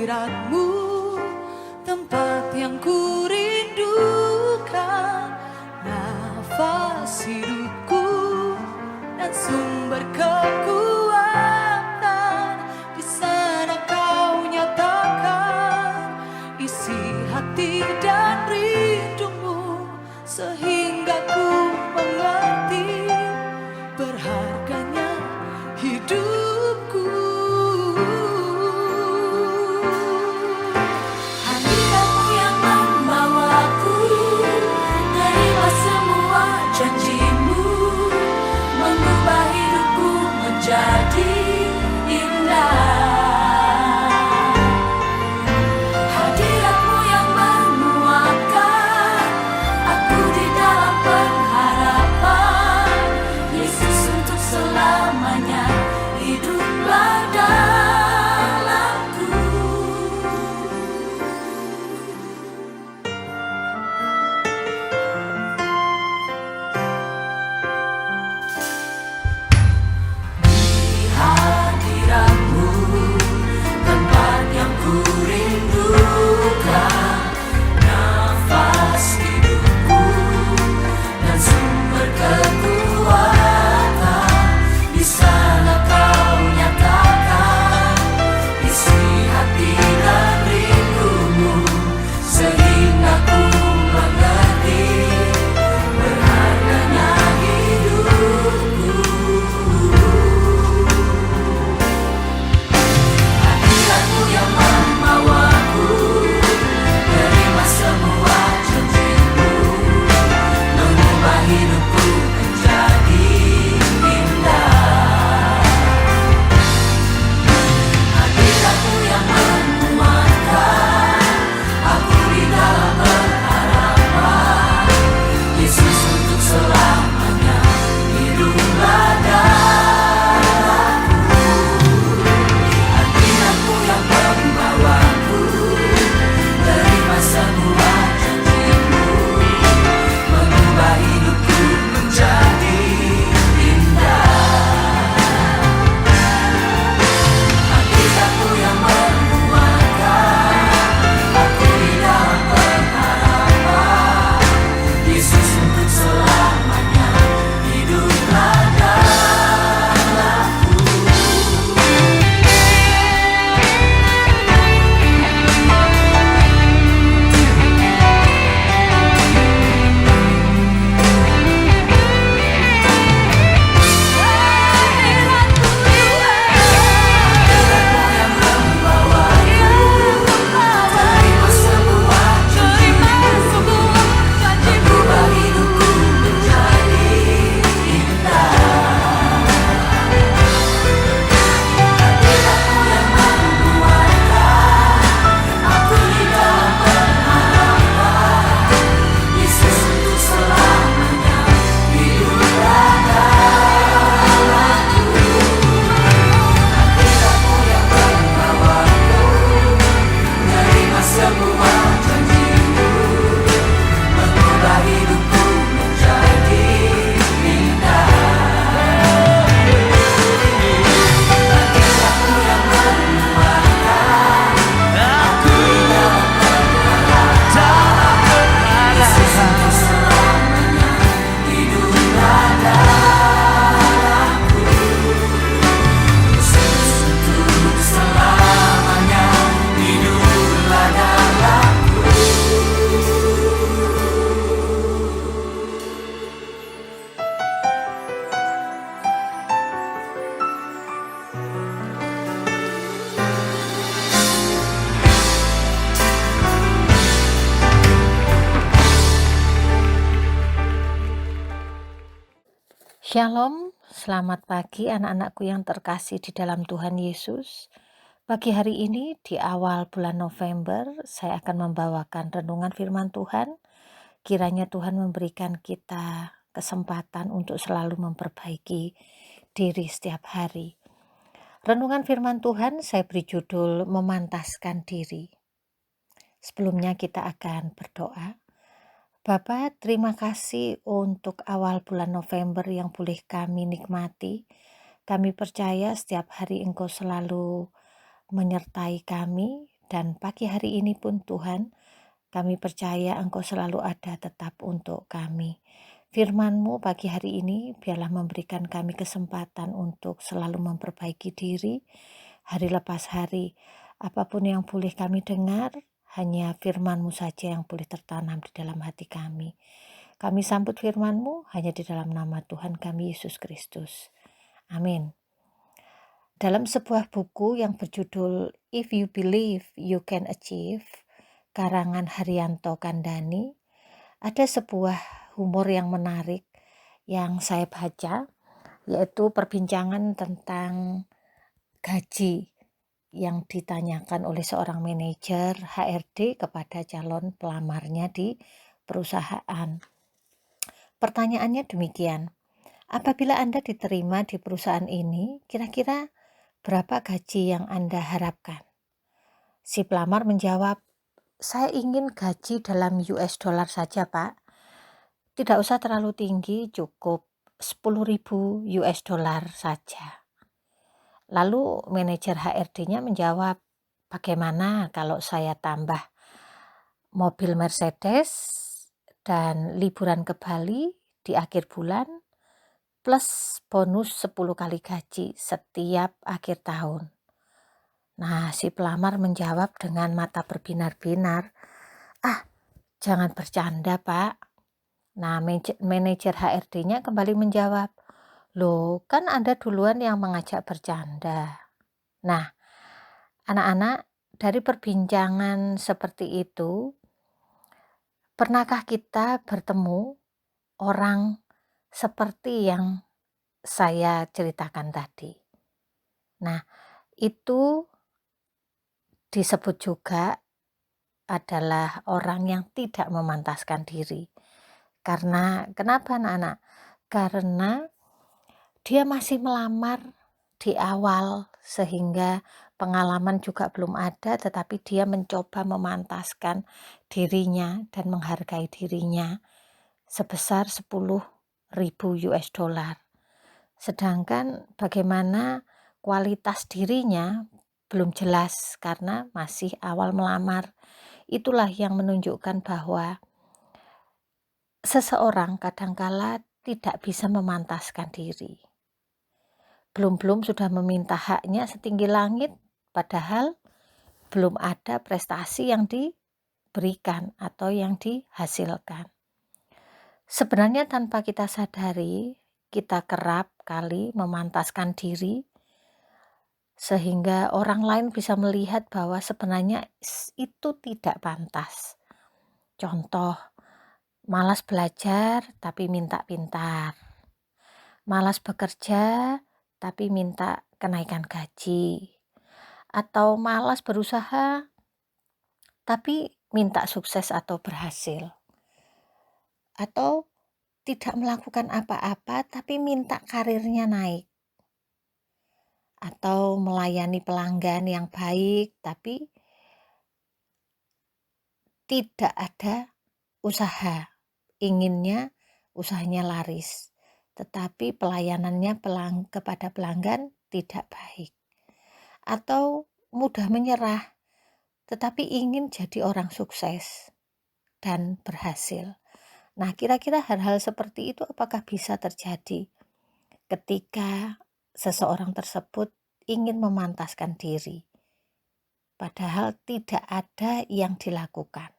hadiratmu, tempat yang ku rindukan, nafas hidupku dan sumber kekuatan. Di sana kau nyatakan isi hati dan rindumu, sehingga ku mengerti berharganya hidupku. Hadiratmu yang membawaku, nerima semua janjimu, mengubah hidupku menjadi indah. Hadiratmu yang menguatkan aku di dalam pengharapan, Yesus untuk selamanya hiduplah dalamku. Di hadiratmu, tempat yang ku rindukan, nafas hidupku dan sumber kekuatan. Di sana kau nyatakan isi hati dan rindumu, sehingga ku mengerti berharganya hidupku. Hadiratmu yang membawaku, terima semua janjimu, mengubah hidupku menjadi indah. Hadiratmu yang menguatkan aku di dalam pengharapan, Yesus untuk selamanya hiduplah dalamku. Hadiratmu yang membawaku, terima semua janjimu, mengubah hidupku menjadi indah. Hadiratmu yang menguatkan aku di dalam pengharapan, Yesus untuk selamanya hiduplah dalamku. Hadiratmu yang membawaku, terima semua janjimu, mengubah hidupku menjadi indah. Hadiratmu yang menguatkan aku di dalam pengharapan, Yesus untuk selamanya hiduplah dalamku. Hadiratmu yang membawaku, terima semua janjimu, mengubah hidupku menjadi indah. Hadiratmu yang menguatkan aku di dalam pengharapan, Yesus untuk selamanya hiduplah dalamku. Yesus untuk selamanya hiduplah dalamku. Shalom, selamat pagi anak-anakku yang terkasih di dalam Tuhan Yesus. Pagi hari ini di awal bulan November, saya akan membawakan renungan firman Tuhan. Kiranya Tuhan memberikan kita kesempatan untuk selalu memperbaiki diri setiap hari. Renungan firman Tuhan saya beri judul memantaskan diri. Sebelumnya kita akan berdoa. Bapa, terima kasih untuk awal bulan November yang boleh kami nikmati. Kami percaya setiap hari Engkau selalu menyertai kami Dan pagi hari ini pun Tuhan, kami percaya Engkau selalu ada tetap untuk kami. Firman-Mu pagi hari ini biarlah memberikan kami kesempatan untuk selalu memperbaiki diri hari lepas hari. Apapun yang boleh kami dengar, hanya firman-Mu saja yang boleh tertanam di dalam hati kami. Kami sambut firman-Mu hanya di dalam nama Tuhan kami Yesus Kristus. Amin. Dalam sebuah buku yang berjudul If You Believe You Can Achieve, karangan Haryanto Kandani, ada sebuah humor yang menarik yang saya baca, yaitu perbincangan tentang gaji yang ditanyakan oleh seorang manajer HRD kepada calon pelamarnya di perusahaan. Pertanyaannya demikian, apabila Anda diterima di perusahaan ini, kira-kira berapa gaji yang Anda harapkan? Si pelamar menjawab, saya ingin gaji dalam US dollar saja, Pak. Tidak usah terlalu tinggi, cukup 10.000 US dollar saja. Lalu manajer HRD-nya menjawab, bagaimana kalau saya tambah mobil Mercedes dan liburan ke Bali di akhir bulan plus bonus 10 kali gaji setiap akhir tahun? Nah, si pelamar menjawab dengan mata berbinar-binar, jangan bercanda, Pak. Nah, manajer HRD-nya kembali menjawab, loh, kan Anda duluan yang mengajak bercanda. Nah, anak-anak, dari perbincangan seperti itu, pernahkah kita bertemu orang seperti yang saya ceritakan tadi? Nah, itu disebut juga adalah orang yang tidak memantaskan diri. Karena kenapa anak-anak? Karena dia masih melamar di awal sehingga pengalaman juga belum ada, tetapi dia mencoba memantaskan dirinya dan menghargai dirinya sebesar 10.000 US dollar. Sedangkan bagaimana kualitas dirinya belum jelas karena masih awal melamar. Itulah yang menunjukkan bahwa seseorang kadangkala tidak bisa memantaskan diri. Belum-belum sudah meminta haknya setinggi langit, padahal belum ada prestasi yang diberikan atau yang dihasilkan. Sebenarnya tanpa kita sadari, kita kerap kali memantaskan diri sehingga orang lain bisa melihat bahwa sebenarnya itu tidak pantas. Contoh, malas belajar tapi minta pintar, malas bekerja tapi minta kenaikan gaji, atau malas berusaha tapi minta sukses atau berhasil, atau tidak melakukan apa-apa tapi minta karirnya naik, atau melayani pelanggan yang baik tapi tidak ada usaha, inginnya usahanya laris, tetapi pelayanannya kepada pelanggan tidak baik, atau mudah menyerah tetapi ingin jadi orang sukses dan berhasil. Nah, kira-kira hal-hal seperti itu apakah bisa terjadi ketika seseorang tersebut ingin memantaskan diri, padahal tidak ada yang dilakukan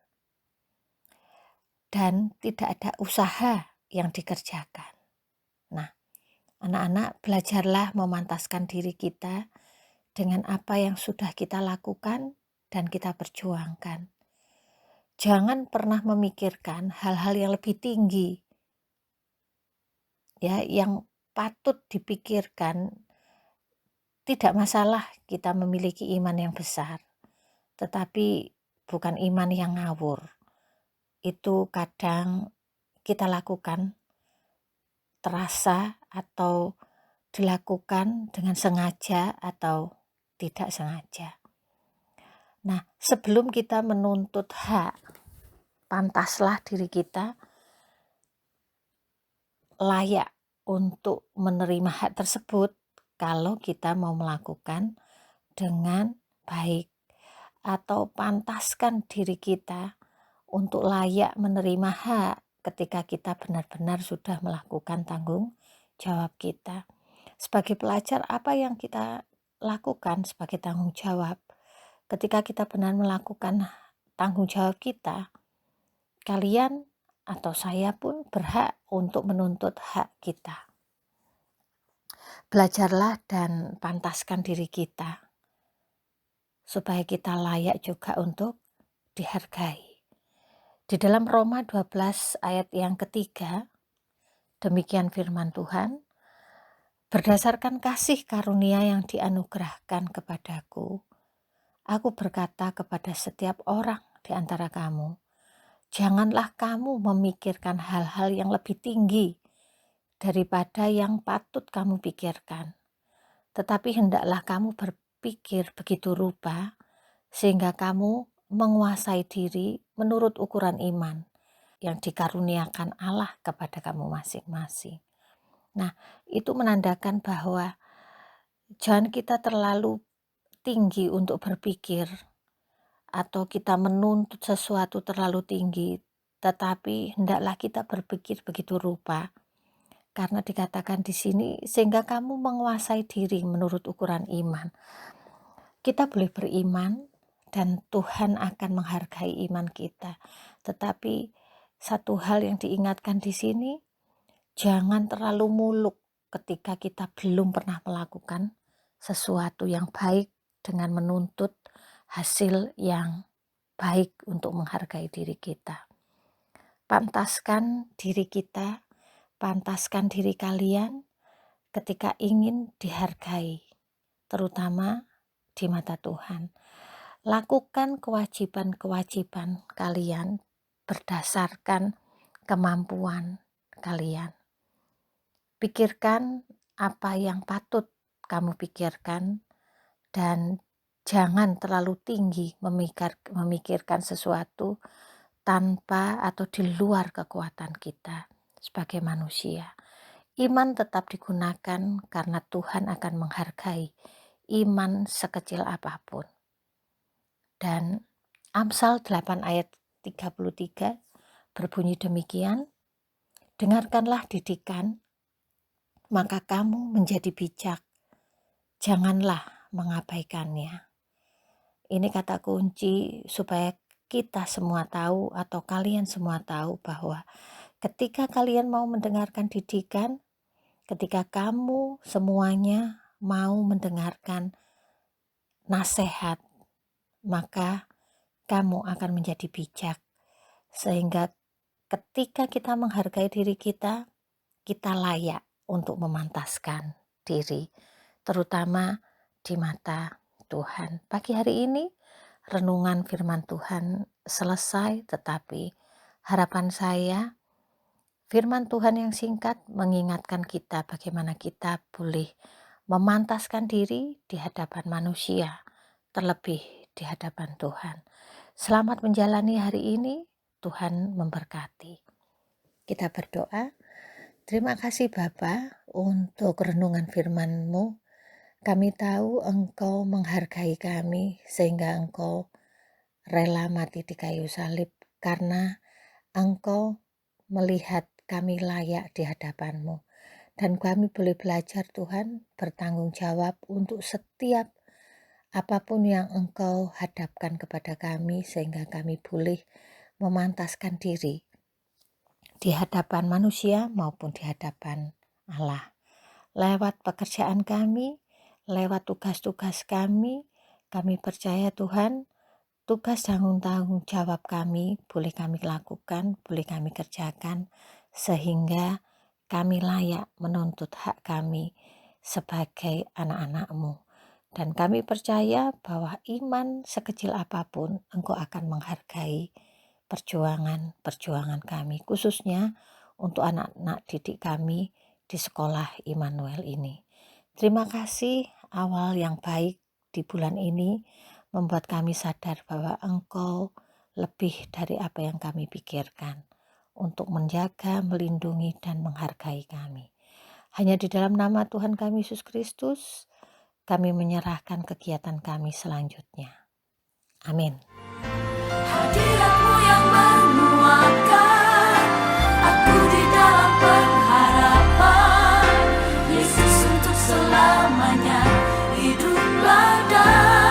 dan tidak ada usaha yang dikerjakan. Nah, anak-anak, belajarlah memantaskan diri kita dengan apa yang sudah kita lakukan dan kita perjuangkan. Jangan pernah memikirkan hal-hal yang lebih tinggi, ya, yang patut dipikirkan. Tidak masalah kita memiliki iman yang besar, tetapi bukan iman yang ngawur. Itu kadang kita lakukan terasa atau dilakukan dengan sengaja atau tidak sengaja. Nah, sebelum kita menuntut hak, pantaslah diri kita layak untuk menerima hak tersebut kalau kita mau melakukan dengan baik. atau pantaskan diri kita untuk layak menerima hak ketika kita benar-benar sudah melakukan tanggung jawab kita. Sebagai pelajar, apa yang kita lakukan sebagai tanggung jawab? Ketika kita benar melakukan tanggung jawab kita, kalian atau saya pun berhak untuk menuntut hak kita. Belajarlah dan pantaskan diri kita, supaya kita layak juga untuk dihargai. Di dalam Roma 12 ayat yang ketiga, demikian firman Tuhan, berdasarkan kasih karunia yang dianugerahkan kepadaku, aku berkata kepada setiap orang di antara kamu, janganlah kamu memikirkan hal-hal yang lebih tinggi daripada yang patut kamu pikirkan. Tetapi hendaklah kamu berpikir begitu rupa, sehingga kamu menguasai diri menurut ukuran iman yang dikaruniakan Allah kepada kamu masing-masing. Nah, itu menandakan bahwa jangan kita terlalu tinggi untuk berpikir atau kita menuntut sesuatu terlalu tinggi, tetapi hendaklah kita berpikir begitu rupa. Karena dikatakan di sini, sehingga kamu menguasai diri menurut ukuran iman. Kita boleh beriman dan Tuhan akan menghargai iman kita. Tetapi satu hal yang diingatkan di sini, jangan terlalu muluk ketika kita belum pernah melakukan sesuatu yang baik dengan menuntut hasil yang baik untuk menghargai diri kita. Pantaskan diri kita, pantaskan diri kalian ketika ingin dihargai, terutama di mata Tuhan. Lakukan kewajiban-kewajiban kalian berdasarkan kemampuan kalian. Pikirkan apa yang patut kamu pikirkan dan jangan terlalu tinggi memikirkan sesuatu tanpa atau di luar kekuatan kita sebagai manusia. Iman tetap digunakan karena Tuhan akan menghargai iman sekecil apapun. Dan Amsal 8 ayat 33 berbunyi demikian, dengarkanlah didikan, maka kamu menjadi bijak, janganlah mengabaikannya. Ini kata kunci supaya kita semua tahu atau kalian semua tahu bahwa ketika kalian mau mendengarkan didikan, ketika kamu semuanya mau mendengarkan nasihat, maka kamu akan menjadi bijak. Sehingga ketika kita menghargai diri kita, kita layak untuk memantaskan diri, terutama di mata Tuhan. Pagi hari ini renungan firman Tuhan selesai, tetapi harapan saya firman Tuhan yang singkat mengingatkan kita bagaimana kita boleh memantaskan diri di hadapan manusia, terlebih di hadapan Tuhan. Selamat menjalani hari ini, Tuhan memberkati. Kita berdoa. Terima kasih Bapa untuk renungan firman-Mu. Kami tahu Engkau menghargai kami sehingga Engkau rela mati di kayu salib karena Engkau melihat kami layak di hadapan-Mu. Dan kami boleh belajar Tuhan bertanggung jawab untuk setiap apapun yang Engkau hadapkan kepada kami sehingga kami boleh memantaskan diri di hadapan manusia maupun di hadapan Allah. Lewat pekerjaan kami, lewat tugas-tugas kami percaya Tuhan, tugas tanggung jawab kami boleh kami lakukan, boleh kami kerjakan, sehingga kami layak menuntut hak kami sebagai anak-anak-Mu. Dan kami percaya bahwa iman sekecil apapun Engkau akan menghargai perjuangan kami, khususnya untuk anak-anak didik kami di sekolah Immanuel ini. Terima kasih awal yang baik di bulan ini membuat kami sadar bahwa Engkau lebih dari apa yang kami pikirkan untuk menjaga, melindungi, dan menghargai kami. Hanya di dalam nama Tuhan kami Yesus Kristus, kami menyerahkan kegiatan kami selanjutnya. Amin. Hadiratmu yang menguatkan aku di dalam pengharapan. Yesus untuk selamanya hiduplah dan